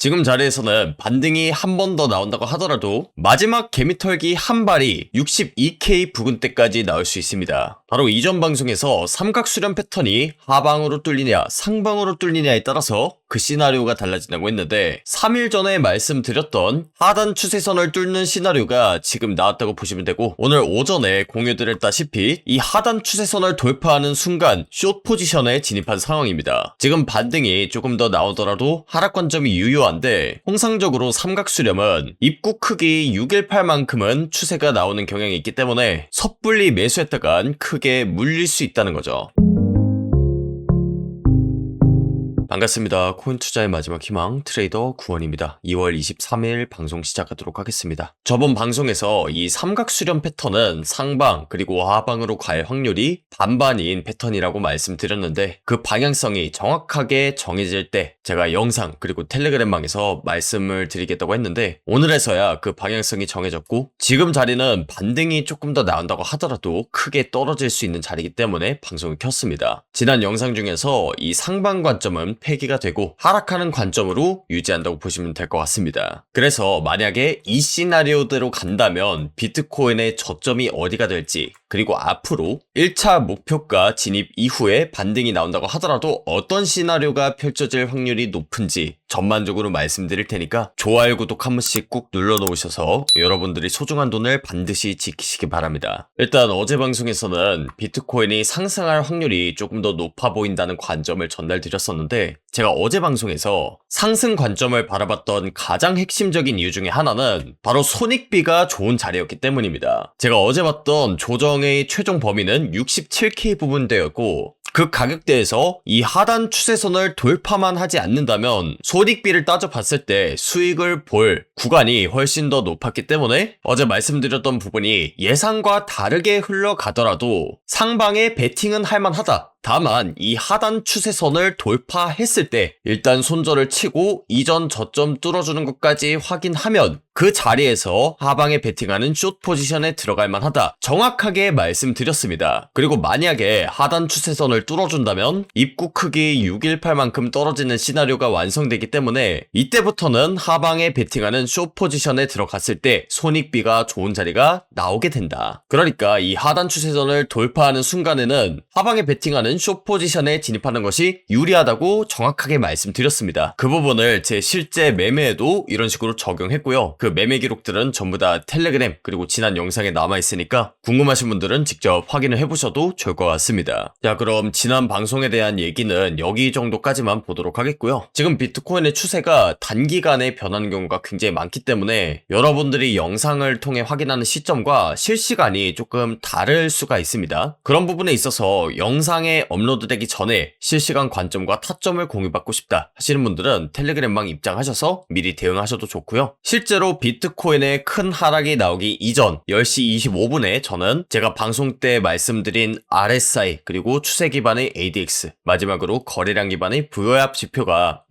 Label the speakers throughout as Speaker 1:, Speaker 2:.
Speaker 1: 지금 자리에서는 반등이 한 번 더 나온다고 하더라도 마지막 개미털기 한 발이 62K 부근대까지 나올 수 있습니다. 바로 이전 방송에서 삼각수렴 패턴이 하방으로 뚫리냐 상방으로 뚫리냐에 따라서 그 시나리오가 달라진다고 했는데 3일 전에 말씀드렸던 하단 추세선을 뚫는 시나리오가 지금 나왔다고 보시면 되고, 오늘 오전에 공유드렸다시피 이 하단 추세선을 돌파하는 순간 숏 포지션에 진입한 상황입니다. 지금 반등이 조금 더 나오더라도 하락 관점이 유효한데, 통상적으로 삼각수렴은 입구 크기 618만큼은 추세가 나오는 경향이 있기 때문에 섣불리 매수했다간 크게 물릴 수 있다는 거죠. 반갑습니다. 코인 투자의 마지막 희망 트레이더 구원입니다. 2월 23일 방송 시작하도록 하겠습니다. 저번 방송에서 이 삼각수렴 패턴은 상방 그리고 하방으로 갈 확률이 반반인 패턴이라고 말씀드렸는데, 그 방향성이 정확하게 정해질 때 제가 영상 그리고 텔레그램방에서 말씀을 드리겠다고 했는데, 오늘에서야 그 방향성이 정해졌고 지금 자리는 반등이 조금 더 나온다고 하더라도 크게 떨어질 수 있는 자리이기 때문에 방송을 켰습니다. 지난 영상 중에서 이 상방 관점은 폐기가 되고 하락하는 관점으로 유지한다고 보시면 될 것 같습니다. 그래서 만약에 이 시나리오대로 간다면 비트코인의 저점이 어디가 될지, 그리고 앞으로 1차 목표가 진입 이후에 반등이 나온다고 하더라도 어떤 시나리오가 펼쳐질 확률이 높은지 전반적으로 말씀드릴 테니까 좋아요, 구독 한 번씩 꾹 눌러놓으셔서 여러분들이 소중한 돈을 반드시 지키시기 바랍니다. 일단 어제 방송에서는 비트코인이 상승할 확률이 조금 더 높아 보인다는 관점을 전달드렸었는데, 제가 어제 방송에서 상승 관점을 바라봤던 가장 핵심적인 이유 중에 하나는 바로 손익비가 좋은 자리였기 때문입니다. 제가 어제 봤던 조정의 최종 범위는 67K 부분대였고, 그 가격대에서 이 하단 추세선을 돌파만 하지 않는다면 손익비를 따져봤을 때 수익을 볼 구간이 훨씬 더 높았기 때문에 어제 말씀드렸던 부분이 예상과 다르게 흘러가더라도 상방에 베팅은 할만하다. 다만 이 하단 추세선을 돌파했을 때 일단 손절을 치고 이전 저점 뚫어주는 것까지 확인하면 그 자리에서 하방에 베팅하는 숏 포지션에 들어갈 만하다. 정확하게 말씀드렸습니다. 그리고 만약에 하단 추세선을 뚫어준다면 입구 크기 618만큼 떨어지는 시나리오가 완성되기 때문에 이때부터는 하방에 베팅하는 숏 포지션에 들어갔을 때 손익비가 좋은 자리가 나오게 된다. 그러니까 이 하단 추세선을 돌파하는 순간에는 하방에 베팅하는 숏 포지션에 진입하는 것이 유리하다고 정확하게 말씀드렸습니다. 그 부분을 제 실제 매매에도 이런 식으로 적용했고요. 그 매매 기록들은 전부 다 텔레그램 그리고 지난 영상에 남아있으니까 궁금하신 분들은 직접 확인을 해보셔도 좋을 것 같습니다. 자, 그럼 지난 방송에 대한 얘기는 여기 정도까지만 보도록 하겠고요. 지금 비트코인의 추세가 단기간에 변하는 경우가 굉장히 많기 때문에 여러분들이 영상을 통해 확인하는 시점과 실시간이 조금 다를 수가 있습니다. 그런 부분에 있어서 영상에 업로드되기 전에 실시간 관점과 타점을 공유받고 싶다 하시는 분들은 텔레그램방 입장하셔서 미리 대응하셔도 좋고요. 실제로 비트코인의 큰 하락이 나오기 이전 10시 25분에 저는 제가 방송 때 말씀드린 RSI 그리고 추세 기반의 ADX, 마지막으로 거래량 기반의 VWAP 지표가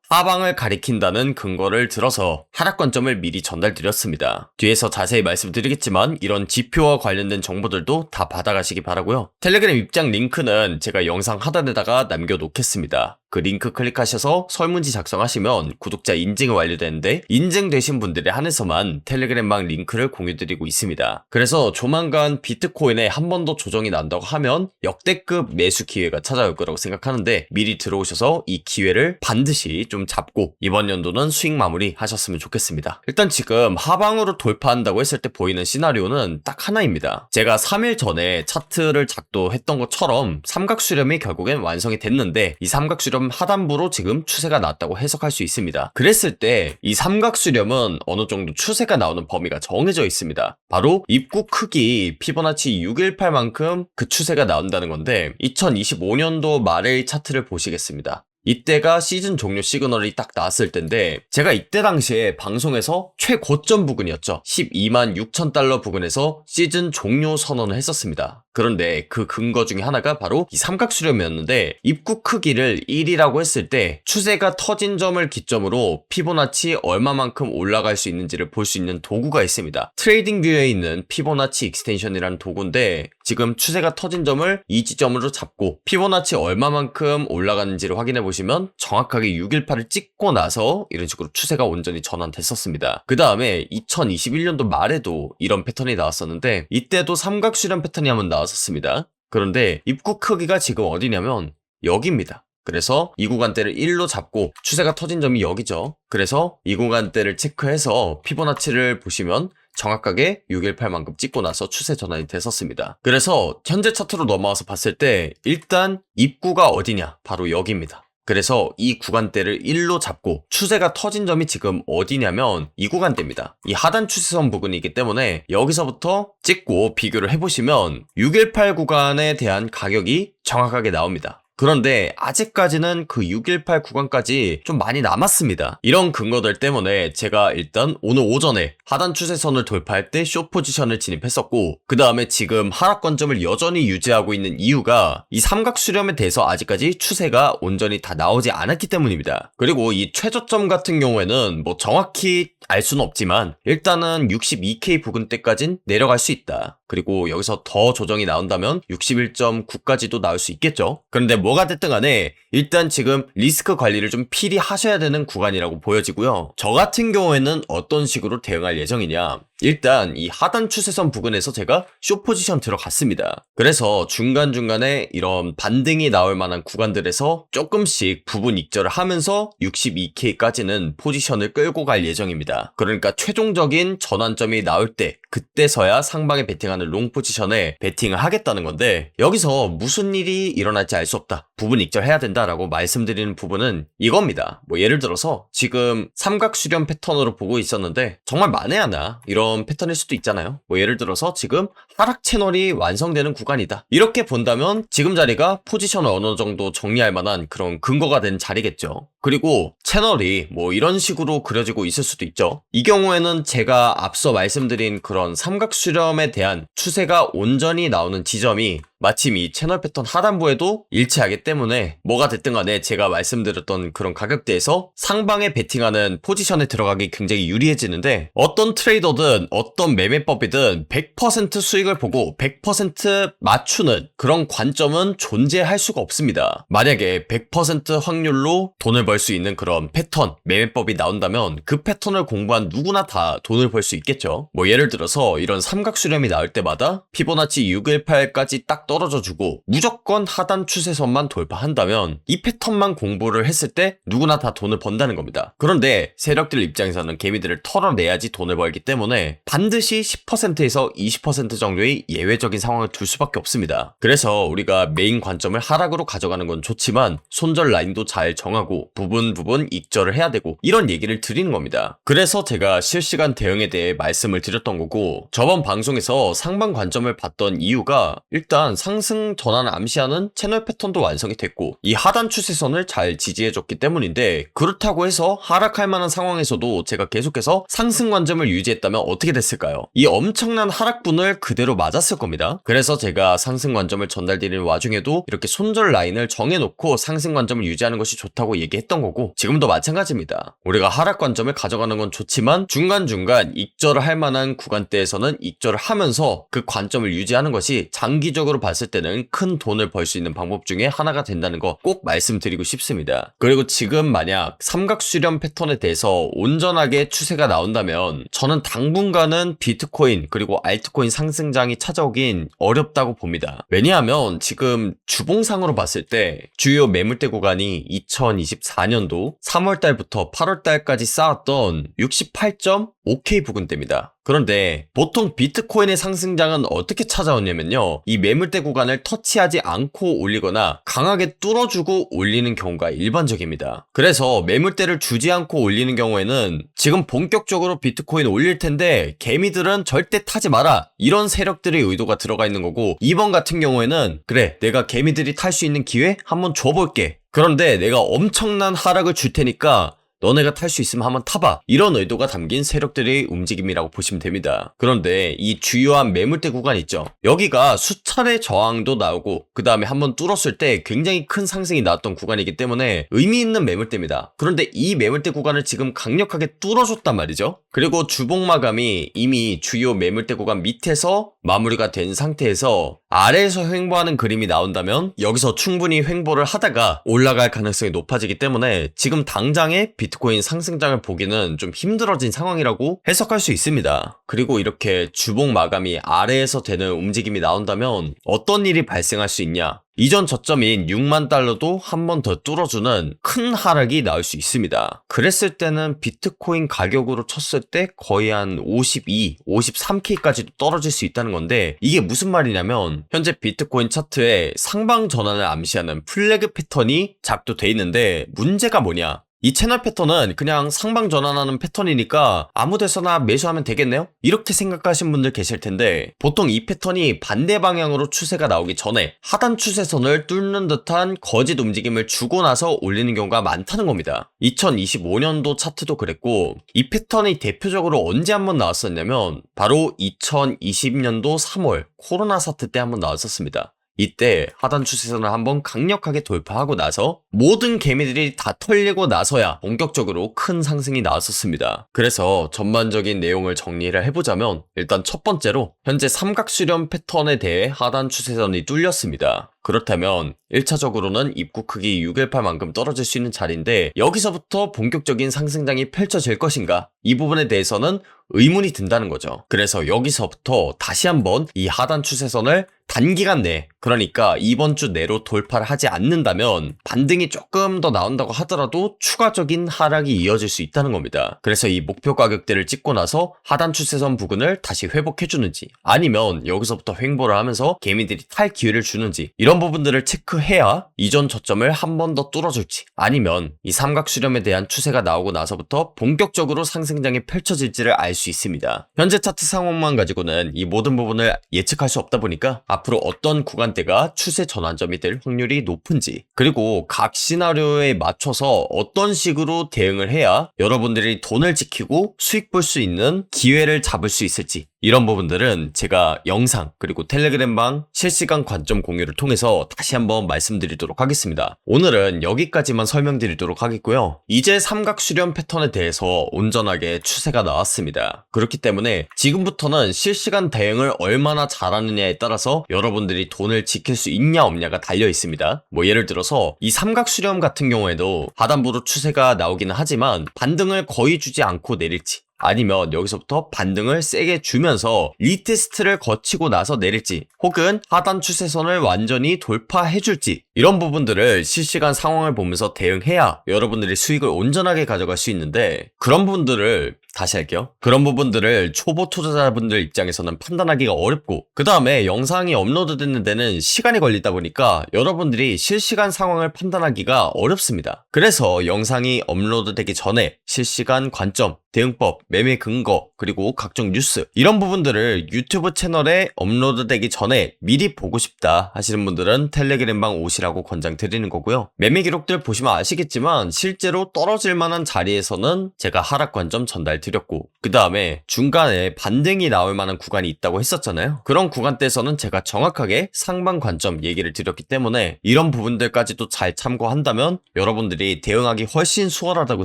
Speaker 1: 하방을 가리킨다는 근거를 들어서 하락 관점을 미리 전달드렸습니다. 뒤에서 자세히 말씀드리겠지만 이런 지표와 관련된 정보들도 다 받아가시기 바라고요. 텔레그램 입장 링크는 제가 영상 하단에다가 남겨놓겠습니다. 그 링크 클릭하셔서 설문지 작성하시면 구독자 인증이 완료되는데, 인증되신 분들에 한해서만 텔레그램방 링크를 공유드리고 있습니다. 그래서 조만간 비트코인에 한 번 더 조정이 난다고 하면 역대급 매수 기회가 찾아올 거라고 생각하는데, 미리 들어오셔서 이 기회를 반드시 좀 잡고 이번 연도는 수익 마무리 하셨으면 좋겠습니다. 일단 지금 하방으로 돌파한다고 했을 때 보이는 시나리오는 딱 하나입니다. 제가 3일 전에 차트를 작도했던 것처럼 삼각수렴이 결국엔 완성이 됐는데, 이 삼각수렴 하단부로 지금 추세가 났다고 해석할 수 있습니다. 그랬을 때 이 삼각수렴은 어느 정도 추세가 나오는 범위가 정해져 있습니다. 바로 입구 크기 피보나치 618만큼 그 추세가 나온다는 건데, 2025년도 말의 차트를 보시겠습니다. 이때가 시즌 종료 시그널이 딱 나왔을 텐데, 제가 이때 당시에 방송에서 최고점 부근이었죠. 12만 6천 달러 부근에서 시즌 종료 선언을 했었습니다. 그런데 그 근거 중에 하나가 바로 이 삼각수렴이었는데, 입구 크기를 1이라고 했을 때 추세가 터진 점을 기점으로 피보나치 얼마만큼 올라갈 수 있는지를 볼 수 있는 도구가 있습니다. 트레이딩 뷰에 있는 피보나치 익스텐션이라는 도구인데, 지금 추세가 터진 점을 이 지점으로 잡고 피보나치 얼마만큼 올라가는지를 확인해 보시면 보시면 정확하게 618을 찍고 나서 이런 식으로 추세가 온전히 전환됐었습니다. 그 다음에 2021년도 말에도 이런 패턴이 나왔었는데 이때도 삼각수렴 패턴이 한번 나왔었습니다. 그런데 입구 크기가 지금 어디냐면 여기입니다. 그래서 이 구간대를 1로 잡고 추세가 터진 점이 여기죠. 그래서 이 구간대를 체크해서 피보나치를 보시면 정확하게 618만큼 찍고 나서 추세 전환이 됐었습니다. 그래서 현재 차트로 넘어와서 봤을 때 일단 입구가 어디냐? 바로 여기입니다. 그래서 이 구간대를 1로 잡고 추세가 터진 점이 지금 어디냐면 이 구간대입니다. 이 하단 추세선 부근이기 때문에 여기서부터 찍고 비교를 해보시면 618 구간에 대한 가격이 정확하게 나옵니다. 그런데 아직까지는 그 618 구간까지 좀 많이 남았습니다. 이런 근거들 때문에 제가 일단 오늘 오전에 하단 추세선을 돌파할 때 숏 포지션을 진입했었고 그 다음에 지금 하락권점을 여전히 유지하고 있는 이유가 이 삼각 수렴에 대해서 아직까지 추세가 온전히 다 나오지 않았기 때문입니다. 그리고 이 최저점 같은 경우에는 뭐 정확히 알 수는 없지만 일단은 62K 부근대까진 내려갈 수 있다. 그리고 여기서 더 조정이 나온다면 61.9까지도 나올 수 있겠죠. 그런데 뭐가 됐든 간에 일단 지금 리스크 관리를 좀 필히 하셔야 되는 구간이라고 보여지고요. 저 같은 경우에는 어떤 식으로 대응할 예정이냐, 일단 이 하단 추세선 부근에서 제가 숏 포지션 들어갔습니다. 그래서 중간중간에 이런 반등이 나올 만한 구간들에서 조금씩 부분 익절을 하면서 62K까지는 포지션을 끌고 갈 예정입니다. 그러니까 최종적인 전환점이 나올 때 그때서야 상방에 베팅하는 롱 포지션에 베팅을 하겠다는 건데, 여기서 무슨 일이 일어날지 알 수 없다, 부분 익절해야 된다라고 말씀드리는 부분은 이겁니다. 뭐 예를 들어서 지금 삼각수렴 패턴으로 보고 있었는데 정말 만에 하나 이런 패턴일 수도 있잖아요. 뭐 예를 들어서 지금 하락 채널이 완성되는 구간이다, 이렇게 본다면 지금 자리가 포지션을 어느 정도 정리할 만한 그런 근거가 된 자리겠죠. 그리고 채널이 뭐 이런 식으로 그려지고 있을 수도 있죠. 이 경우에는 제가 앞서 말씀드린 그런 삼각수렴에 대한 추세가 온전히 나오는 지점이 마침 이 채널 패턴 하단부에도 일치하기 때문에 뭐가 됐든 간에 제가 말씀드렸던 그런 가격대에서 상방에 베팅하는 포지션에 들어가기 굉장히 유리해지는데, 어떤 트레이더든 어떤 매매법이든 100% 수익을 보고 100% 맞추는 그런 관점은 존재할 수가 없습니다. 만약에 100% 확률로 돈을 벌 수 있는 그런 패턴, 매매법이 나온다면 그 패턴을 공부한 누구나 다 돈을 벌 수 있겠죠. 뭐 예를 들어서 이런 삼각수렴이 나올 때마다 피보나치 618까지 딱 떨어져주고 무조건 하단 추세선만 돌파한다면 이 패턴만 공부를 했을 때 누구나 다 돈을 번다는 겁니다. 그런데 세력들 입장에서는 개미들을 털어내야지 돈을 벌기 때문에 반드시 10%에서 20% 정도의 예외적인 상황을 둘 수밖에 없습니다. 그래서 우리가 메인 관점을 하락으로 가져가는 건 좋지만 손절 라인도 잘 정하고 부분 익절을 해야 되고, 이런 얘기를 드리는 겁니다. 그래서 제가 실시간 대응에 대해 말씀을 드렸던 거고, 저번 방송에서 상방 관점을 봤던 이유가 일단 상승 전환을 암시하는 채널 패턴도 완성이 됐고 이 하단 추세선을 잘 지지해줬기 때문인데, 그렇다고 해서 하락할 만한 상황에서도 제가 계속해서 상승 관점을 유지했다면 어떻게 됐을까요? 이 엄청난 하락분을 그대로 맞았을 겁니다. 그래서 제가 상승 관점을 전달드리는 와중에도 이렇게 손절 라인을 정해놓고 상승 관점을 유지하는 것이 좋다고 얘기했던 거고, 지금도 마찬가지입니다. 우리가 하락 관점을 가져가는 건 좋지만 중간중간 익절을 할 만한 구간대에서는 익절을 하면서 그 관점을 유지하는 것이 장기적으로 봤을 때는 큰 돈을 벌 수 있는 방법 중에 하나가 된다는 거 꼭 말씀드리고 싶습니다. 그리고 지금 만약 삼각수렴 패턴에 대해서 온전하게 추세가 나온다면 저는 당분간은 비트코인 그리고 알트코인 상승장이 찾아오긴 어렵다고 봅니다. 왜냐하면 지금 주봉상으로 봤을 때 주요 매물대 구간이 2024년도 3월달부터 8월달까지 쌓았던 68.5K 부근대입니다. 그런데 보통 비트코인의 상승장은 어떻게 찾아오냐면요, 이 매물대 구간을 터치하지 않고 올리거나 강하게 뚫어주고 올리는 경우가 일반적입니다. 그래서 매물대를 주지 않고 올리는 경우에는 지금 본격적으로 비트코인 올릴 텐데 개미들은 절대 타지 마라, 이런 세력들의 의도가 들어가 있는 거고, 이번 같은 경우에는 그래, 내가 개미들이 탈 수 있는 기회 한번 줘볼게, 그런데 내가 엄청난 하락을 줄 테니까 너네가 탈 수 있으면 한번 타봐. 이런 의도가 담긴 세력들의 움직임이라고 보시면 됩니다. 그런데 이 주요한 매물대 구간 있죠. 여기가 수차례 저항도 나오고 그 다음에 한번 뚫었을 때 굉장히 큰 상승이 나왔던 구간이기 때문에 의미 있는 매물대입니다. 그런데 이 매물대 구간을 지금 강력하게 뚫어줬단 말이죠. 그리고 주봉 마감이 이미 주요 매물대 구간 밑에서 마무리가 된 상태에서 아래에서 횡보하는 그림이 나온다면 여기서 충분히 횡보를 하다가 올라갈 가능성이 높아지기 때문에 지금 당장의 비트코인 상승장을 보기는 좀 힘들어진 상황이라고 해석할 수 있습니다. 그리고 이렇게 주봉 마감이 아래에서 되는 움직임이 나온다면 어떤 일이 발생할 수 있냐? 이전 저점인 6만 달러도 한 번 더 뚫어주는 큰 하락이 나올 수 있습니다. 그랬을 때는 비트코인 가격으로 쳤을 때 거의 한 52, 53K까지도 떨어질 수 있다는 건데 이게 무슨 말이냐면 현재 비트코인 차트에 상방 전환을 암시하는 플래그 패턴이 작동돼 있는데 문제가 뭐냐? 이 채널 패턴은 그냥 상방 전환하는 패턴이니까 아무 데서나 매수하면 되겠네요? 이렇게 생각하시는 분들 계실 텐데 보통 이 패턴이 반대 방향으로 추세가 나오기 전에 하단 추세선을 뚫는 듯한 거짓 움직임을 주고 나서 올리는 경우가 많다는 겁니다. 2025년도 차트도 그랬고 이 패턴이 대표적으로 언제 한번 나왔었냐면 바로 2020년도 3월 코로나 사태 때 한번 나왔었습니다. 이때 하단 추세선을 한번 강력하게 돌파하고 나서 모든 개미들이 다 털리고 나서야 본격적으로 큰 상승이 나왔었습니다. 그래서 전반적인 내용을 정리를 해보자면 일단 첫 번째로 현재 삼각수렴 패턴에 대해 하단 추세선이 뚫렸습니다. 그렇다면 1차적으로는 입구 크기 618만큼 떨어질 수 있는 자리인데 여기서부터 본격적인 상승장이 펼쳐질 것인가? 이 부분에 대해서는 의문이 든다는 거죠. 그래서 여기서부터 다시 한번 이 하단 추세선을 단기간 내, 그러니까 이번 주 내로 돌파를 하지 않는다면 반등이 조금 더 나온다고 하더라도 추가적인 하락이 이어질 수 있다는 겁니다. 그래서 이 목표 가격대를 찍고 나서 하단 추세선 부근을 다시 회복해주는지 아니면 여기서부터 횡보를 하면서 개미들이 탈 기회를 주는지 이런 부분들을 체크해야 이전 저점을 한 번 더 뚫어줄지 아니면 이 삼각 수렴에 대한 추세가 나오고 나서부터 본격적으로 상승장이 펼쳐질지를 알 수 있습니다. 현재 차트 상황만 가지고는 이 모든 부분을 예측할 수 없다 보니까 앞으로 어떤 구간대가 추세 전환점이 될 확률이 높은지 그리고 각 시나리오에 맞춰서 어떤 식으로 대응을 해야 여러분들이 돈을 지키고 수익 볼 수 있는 기회를 잡을 수 있을지 이런 부분들은 제가 영상 그리고 텔레그램방 실시간 관점 공유를 통해서 다시 한번 말씀드리도록 하겠습니다. 오늘은 여기까지만 설명드리도록 하겠고요. 이제 삼각 수렴 패턴에 대해서 온전하게 추세가 나왔습니다. 그렇기 때문에 지금부터는 실시간 대응을 얼마나 잘하느냐에 따라서 여러분들이 돈을 지킬 수 있냐 없냐가 달려 있습니다. 뭐 예를 들어서 이 삼각 수렴 같은 경우에도 하단부로 추세가 나오기는 하지만 반등을 거의 주지 않고 내릴지 아니면 여기서부터 반등을 세게 주면서 리테스트를 거치고 나서 내릴지 혹은 하단 추세선을 완전히 돌파해줄지 이런 부분들을 실시간 상황을 보면서 대응해야 여러분들이 수익을 온전하게 가져갈 수 있는데 그런 부분들을 다시 할게요. 그런 부분들을 초보 투자자분들 입장에서는 판단하기가 어렵고 그 다음에 영상이 업로드되는 데는 시간이 걸리다 보니까 여러분들이 실시간 상황을 판단하기가 어렵습니다. 그래서 영상이 업로드되기 전에 실시간 관점, 대응법, 매매 근거, 그리고 각종 뉴스 이런 부분들을 유튜브 채널에 업로드되기 전에 미리 보고 싶다 하시는 분들은 텔레그램방 오시라고 권장드리는 거고요. 매매 기록들 보시면 아시겠지만 실제로 떨어질 만한 자리에서는 제가 하락 관점 전달드렸고 그 다음에 중간에 반등이 나올 만한 구간이 있다고 했었잖아요. 그런 구간대에서는 제가 정확하게 상방 관점 얘기를 드렸기 때문에 이런 부분들까지도 잘 참고한다면 여러분들이 대응하기 훨씬 수월하다고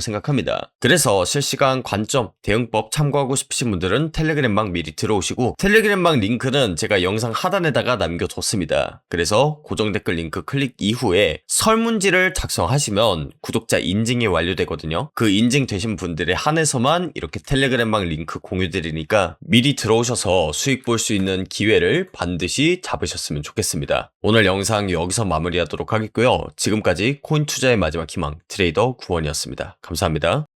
Speaker 1: 생각합니다. 그래서 실시간 관점, 대응법 참고하고 싶으신 분들은 텔레그램방 미리 들어오시고 텔레그램방 링크는 제가 영상 하단에다가 남겨뒀습니다. 그래서 고정 댓글 링크 클릭 이후에 설문지를 작성하시면 구독자 인증이 완료되거든요. 그 인증되신 분들에 한해서만 이렇게 텔레그램방 링크 공유드리니까 미리 들어오셔서 수익 볼 수 있는 기회를 반드시 잡으셨으면 좋겠습니다. 오늘 영상 여기서 마무리하도록 하겠고요. 지금까지 코인 투자의 마지막 희망 트레이더 구원이었습니다. 감사합니다.